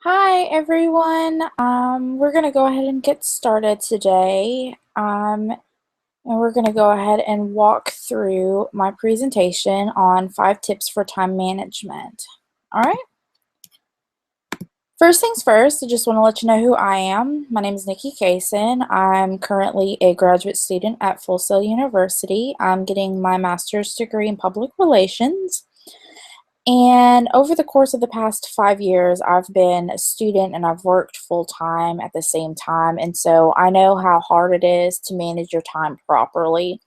Hi everyone. We're gonna go ahead and get started today. And we're gonna go ahead and walk through my presentation on 5 tips for time management. All right. First things first, I just want to let you know who I am. My name is Nikki Kaysen. I'm currently a graduate student at Full Sail University. I'm getting my master's degree in public relations. And over the course of the past 5 years, I've been a student and I've worked full time at the same time. And so I know how hard it is to manage your time properly.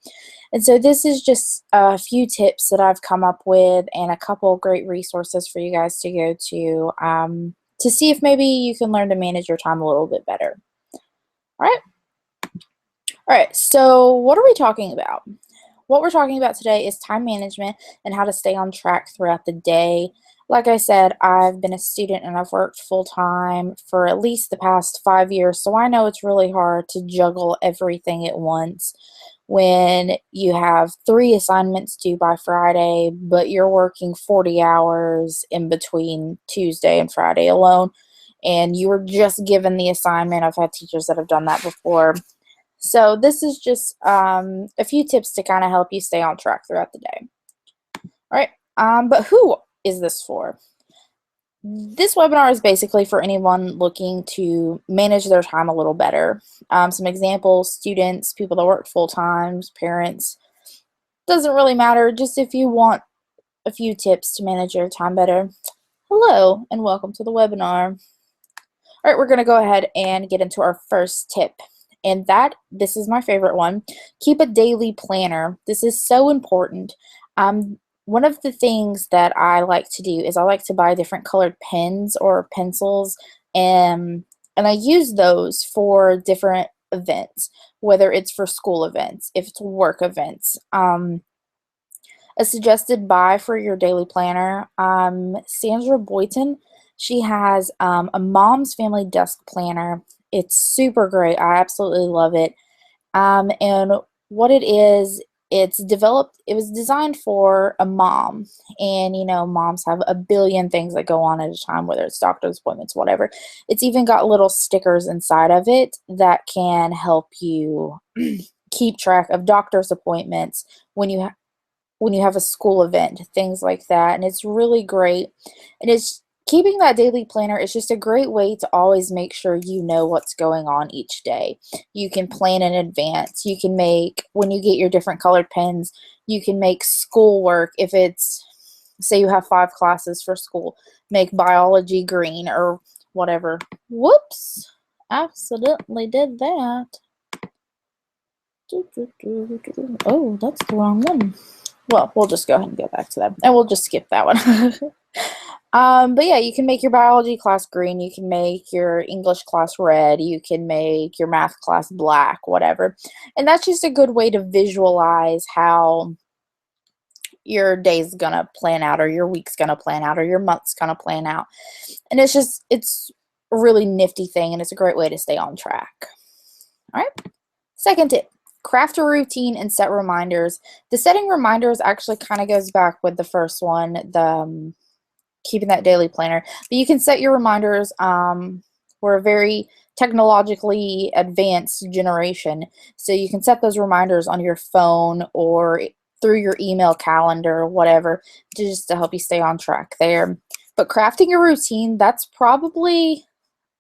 And so this is just a few tips that I've come up with and a couple great resources for you guys to go to see if maybe you can learn to manage your time a little bit better. All right. All right. So what are we talking about? What we're talking about today is time management and how to stay on track throughout the day. Like I said, I've been a student and I've worked full time for at least the past 5 years, so I know it's really hard to juggle everything at once when you have 3 assignments due by Friday, but you're working 40 hours in between Tuesday and Friday alone, and you were just given the assignment. I've had teachers that have done that before. So this is just a few tips to kind of help you stay on track throughout the day. All right. But who is this for? This webinar is basically for anyone looking to manage their time a little better. Some examples: students, people that work full time, parents. Doesn't really matter. Just if you want a few tips to manage your time better. Hello and welcome to the webinar. All right, we're going to go ahead and get into our first tip. And this is my favorite one. Keep a daily planner. This is so important. One of the things that I like to do is I like to buy different colored pens or pencils, and I use those for different events, whether it's for school events, if it's work events. A suggested buy for your daily planner, Sandra Boynton. She has a mom's family desk planner. It's super great. I absolutely love it. And what it is, it was designed for a mom. And, moms have a billion things that go on at a time, whether it's doctor's appointments, whatever. It's even got little stickers inside of it that can help you keep track of doctor's appointments when you have a school event, things like that. And it's really great. And it's keeping that daily planner is just a great way to always make sure you know what's going on each day. You can plan in advance. You can make, when you get your different colored pens, you can make schoolwork. If it's, say you have 5 classes for school, make biology green or whatever. Whoops, accidentally did that. Oh, that's the wrong one. Well, we'll just go ahead and go back to that, and we'll just skip that one. But yeah, you can make your biology class green, you can make your English class red, you can make your math class black, whatever. And that's just a good way to visualize how your day's gonna plan out, or your week's gonna plan out, or your month's gonna plan out. And it's a really nifty thing, and it's a great way to stay on track. All right. Second tip: craft a routine and set reminders. The setting reminders actually kind of goes back with the first one, the keeping that daily planner. But you can set your reminders. We're a very technologically advanced generation, so you can set those reminders on your phone or through your email calendar, whatever, just to help you stay on track there. But crafting a routine, that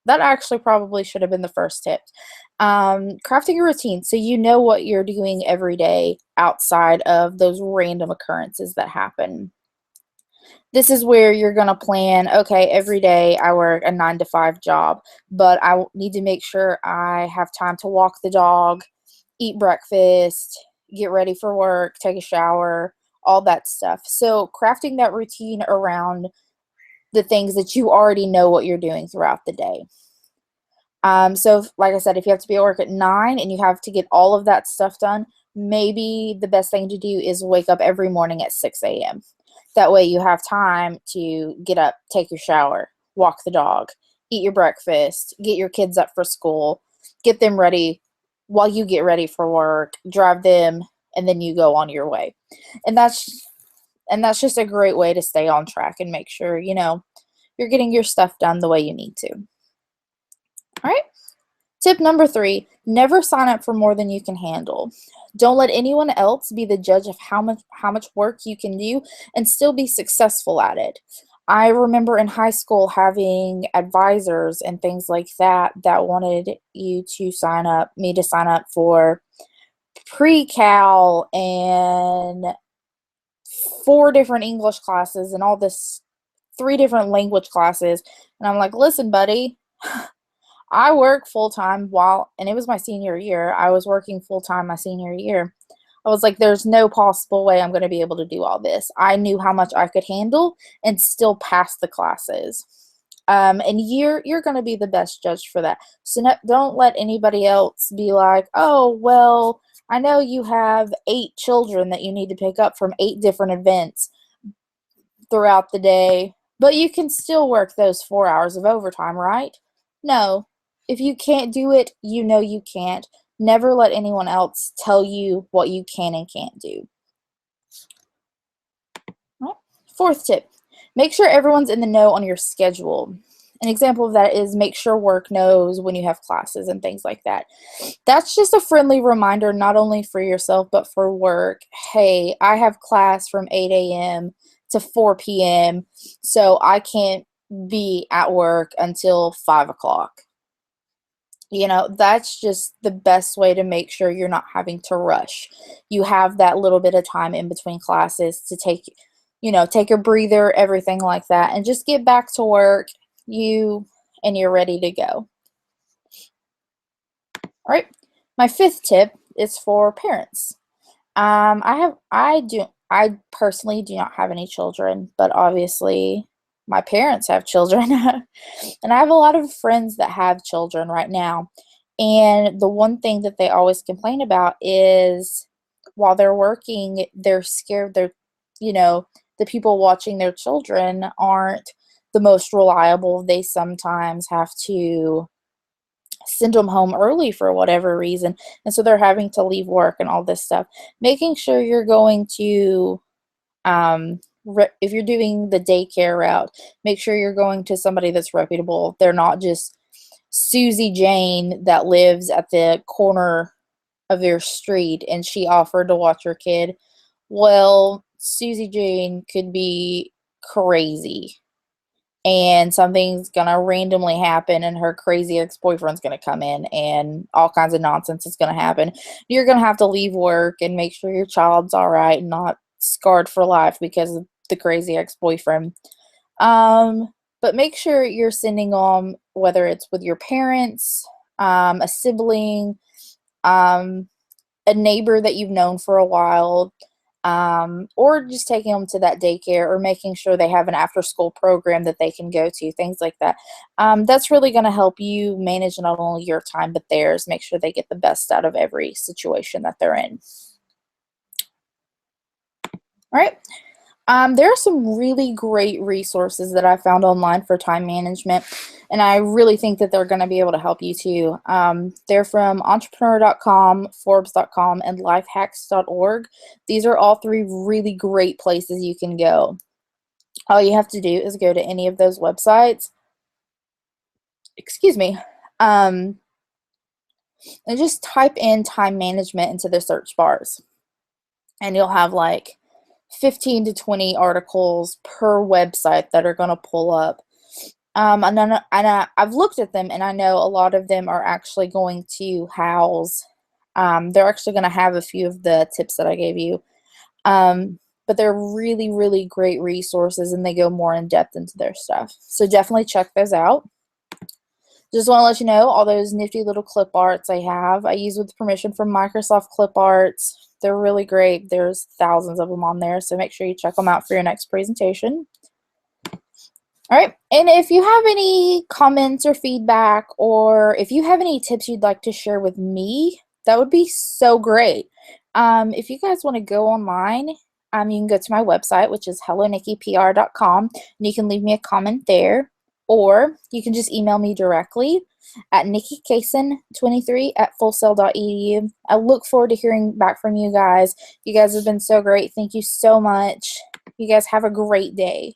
actually probably should have been the first tip. Crafting a routine so you know what you're doing every day outside of those random occurrences that happen. This is where you're going to plan, okay, every day I work a 9 to 5 job, but I need to make sure I have time to walk the dog, eat breakfast, get ready for work, take a shower, all that stuff. So crafting that routine around the things that you already know what you're doing throughout the day. So like I said, if you have to be at work at 9 and you have to get all of that stuff done, maybe the best thing to do is wake up every morning at 6 a.m. That way you have time to get up, take your shower, walk the dog, eat your breakfast, get your kids up for school, get them ready while you get ready for work, drive them, and then you go on your way. And that's just a great way to stay on track and make sure, you're getting your stuff done the way you need to. All right. Tip number 3, never sign up for more than you can handle. Don't let anyone else be the judge of how much work you can do and still be successful at it. I remember in high school having advisors and things like that that wanted me to sign up for pre-cal and 4 different English classes and all this 3 different language classes. And I'm like, listen, buddy, I work full time and it was my senior year. I was working full time my senior year. I was like, there's no possible way I'm going to be able to do all this. I knew how much I could handle and still pass the classes. And you're going to be the best judge for that. So don't let anybody else be like, oh, well, I know you have 8 children that you need to pick up from 8 different events throughout the day, but you can still work those 4 hours of overtime, right? No. If you can't do it, you know you can't. Never let anyone else tell you what you can and can't do. All right. 4th tip, make sure everyone's in the know on your schedule. An example of that is make sure work knows when you have classes and things like that. That's just a friendly reminder, not only for yourself, but for work. Hey, I have class from 8 a.m. to 4 p.m., so I can't be at work until 5 o'clock. That's just the best way to make sure you're not having to rush. You have that little bit of time in between classes to take a breather, everything like that, and just get back to work, and you're ready to go. All right. My 5th tip is for parents. I personally do not have any children, but obviously my parents have children. And I have a lot of friends that have children right now. And the one thing that they always complain about is while they're working, they're scared the people watching their children aren't the most reliable. They sometimes have to send them home early for whatever reason. And so they're having to leave work and all this stuff. Making sure you're going to if you're doing the daycare route, make sure you're going to somebody that's reputable. They're not just Susie Jane that lives at the corner of your street and she offered to watch your kid. Well, Susie Jane could be crazy and something's gonna randomly happen and her crazy ex-boyfriend's gonna come in and all kinds of nonsense is gonna happen. You're gonna have to leave work and make sure your child's all right and not scarred for life because of the crazy ex-boyfriend. But make sure you're sending them, whether it's with your parents, a sibling, a neighbor that you've known for a while, or just taking them to that daycare or making sure they have an after-school program that they can go to, things like that. That's really going to help you manage not only your time but theirs, make sure they get the best out of every situation that they're in. All right. There are some really great resources that I found online for time management, and I really think that they're going to be able to help you too. They're from entrepreneur.com, forbes.com, and lifehacks.org. These are all 3 really great places you can go. All you have to do is go to any of those websites, and just type in time management into the search bars, and you'll have like 15 to 20 articles per website that are going to pull up. I've looked at them, and I know a lot of them are actually going to house, they're actually going to have a few of the tips that I gave you. But they're really, really great resources, and they go more in depth into their stuff. So definitely check those out. Just want to let you know all those nifty little clip arts I have, I use with permission from Microsoft Clip Arts. They're really great. There's thousands of them on there, so make sure you check them out for your next presentation. All right, and if you have any comments or feedback, or if you have any tips you'd like to share with me, that would be so great. If you guys want to go online, you can go to my website, which is hellonikipr.com, and you can leave me a comment there, or you can just email me directly at nikkikaysen23@fullsail.edu. I look forward to hearing back from you guys. You guys have been so great. Thank you so much. You guys have a great day.